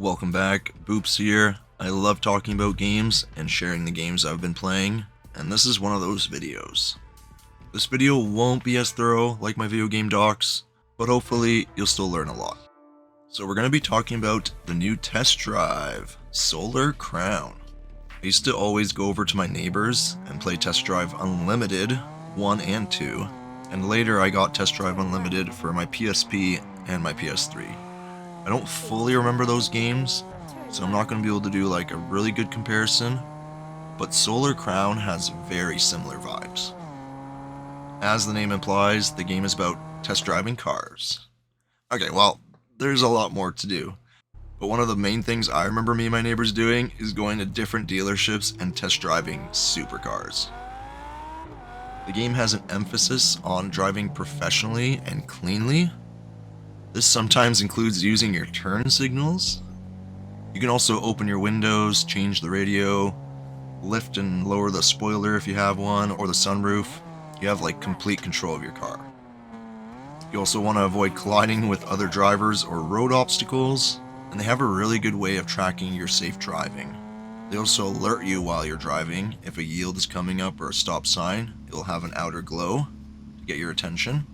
Welcome back, Boops here. I love talking about games and sharing the games I've been playing, and this is one of those videos. This video won't be as thorough like my video game docs, but hopefully you'll still learn a lot. So we're going to be talking about the new test drive, Solar Crown. I used to always go over to my neighbors and play Test Drive Unlimited 1 and 2, and later I got Test Drive Unlimited for my PSP and my PS3. I don't fully remember those games, so I'm not going to be able to do like a really good comparison, but Solar Crown has very similar vibes. As the name implies, the game is about test driving cars. Okay, well, there's a lot more to do, but one of the main things I remember me and my neighbors doing is going to different dealerships and test driving supercars. The game has an emphasis on driving professionally and cleanly. This sometimes includes using your turn signals. You can also open your windows, change the radio, lift and lower the spoiler if you have one, or the sunroof. You have like complete control of your car. You also want to avoid colliding with other drivers or road obstacles, and they have a really good way of tracking your safe driving. They also alert you while you're driving. If a yield is coming up or a stop sign, it'll have an outer glow to get your attention.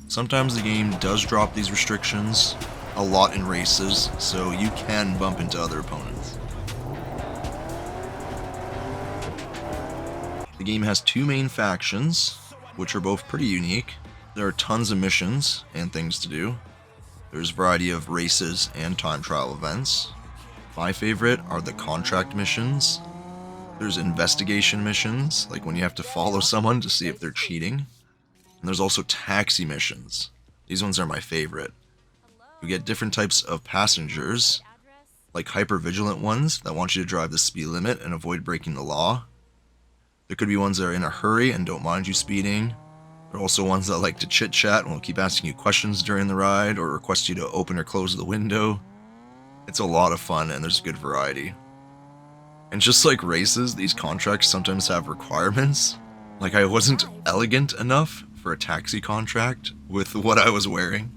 Sometimes the game does drop these restrictions a lot in races, so you can bump into other opponents. The game has two main factions, which are both pretty unique. There are tons of missions and things to do. There's a variety of races and time trial events. My favorite are the contract missions. There's investigation missions, like when you have to follow someone to see if they're cheating. And there's also taxi missions. These ones are my favorite. You get different types of passengers, like hyper-vigilant ones that want you to drive the speed limit and avoid breaking the law. There could be ones that are in a hurry and don't mind you speeding. There are also ones that like to chit-chat and will keep asking you questions during the ride or request you to open or close the window. It's a lot of fun and there's good variety. And just like races, these contracts sometimes have requirements. Like I wasn't elegant enough for a taxi contract with what I was wearing.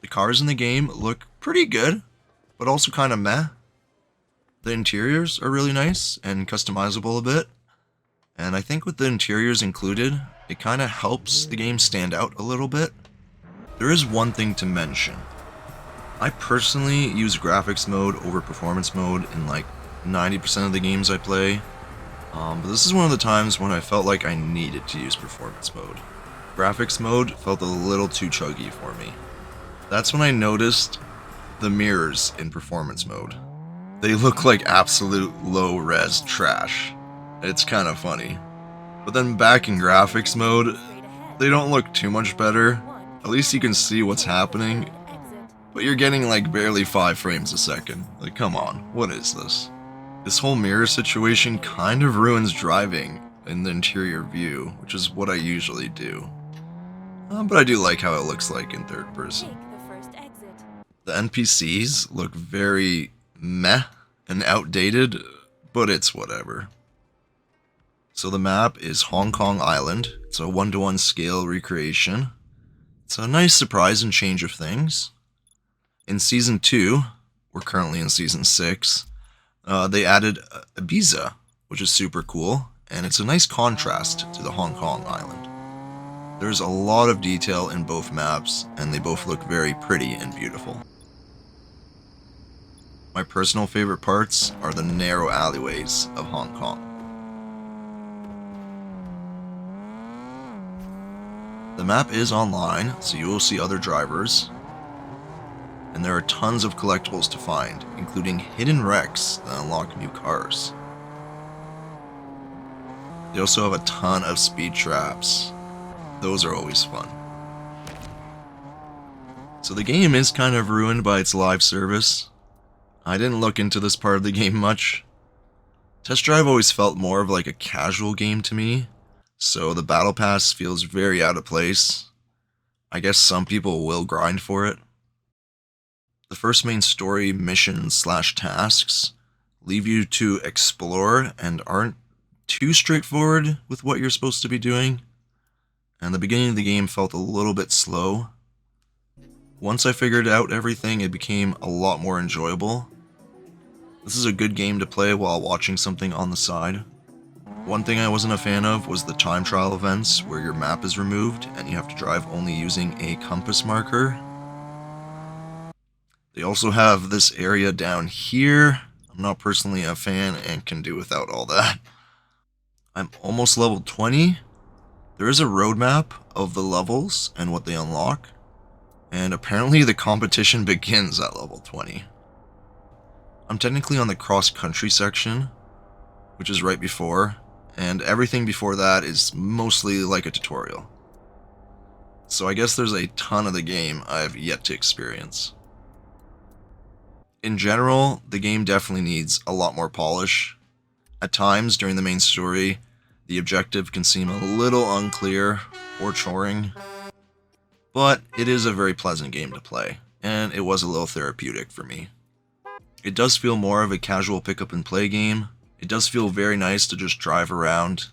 The cars in the game look pretty good, but also kind of meh. The interiors are really nice and customizable a bit, and I think with the interiors included, it kind of helps the game stand out a little bit. There is one thing to mention. I personally use graphics mode over performance mode in like 90% of the games I play, but this is one of the times when I felt like I needed to use performance mode. Graphics mode felt a little too chuggy for me. That's when I noticed the mirrors in performance mode. They look like absolute low-res trash. It's kind of funny. But then back in graphics mode, they don't look too much better. At least you can see what's happening, but you're getting like barely 5 frames a second. Like, come on, what is this? This whole mirror situation kind of ruins driving in the interior view, which is what I usually do. But I do like how it looks like in third person. The NPCs look very meh and outdated, but it's whatever. So the map is Hong Kong Island. It's a 1-to-1 scale recreation. It's a nice surprise and change of things. In Season 2, we're currently in Season 6, they added Ibiza, which is super cool, and it's a nice contrast to the Hong Kong Island. There's a lot of detail in both maps, and they both look very pretty and beautiful. My personal favorite parts are the narrow alleyways of Hong Kong. The map is online, so you will see other drivers, and there are tons of collectibles to find, including hidden wrecks that unlock new cars. They also have a ton of speed traps. Those are always fun. So the game is kind of ruined by its live service. I didn't look into this part of the game much. Test Drive always felt more of like a casual game to me, so the Battle Pass feels very out of place. I guess some people will grind for it. The first main story missions/tasks leave you to explore and aren't too straightforward with what you're supposed to be doing, and the beginning of the game felt a little bit slow. once I figured out everything, it became a lot more enjoyable. This is a good game to play while watching something on the side. One thing I wasn't a fan of was the time trial events where your map is removed and you have to drive only using a compass marker. They also have this area down here. I'm not personally a fan and can do without all that. I'm almost level 20. There is a roadmap of the levels and what they unlock, and apparently the competition begins at level 20. I'm technically on the cross-country section, which is right before, and everything before that is mostly like a tutorial. So I guess there's a ton of the game I've yet to experience. In general, the game definitely needs a lot more polish. At times during the main story, the objective can seem a little unclear or choring, but it is a very pleasant game to play, and it was a little therapeutic for me. It does feel more of a casual pick up and play game. It does feel very nice to just drive around.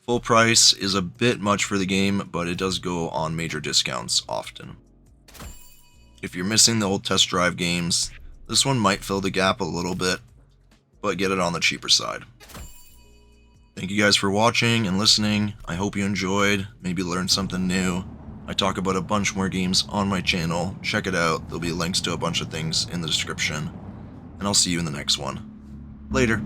Full price is a bit much for the game, but it does go on major discounts often. If you're missing the old test drive games, this one might fill the gap a little bit, but get it on the cheaper side. Thank you guys for watching and listening. I hope you enjoyed, maybe learned something new. I talk about a bunch more games on my channel. Check it out. There'll be links to a bunch of things in the description. And I'll see you in the next one. Later.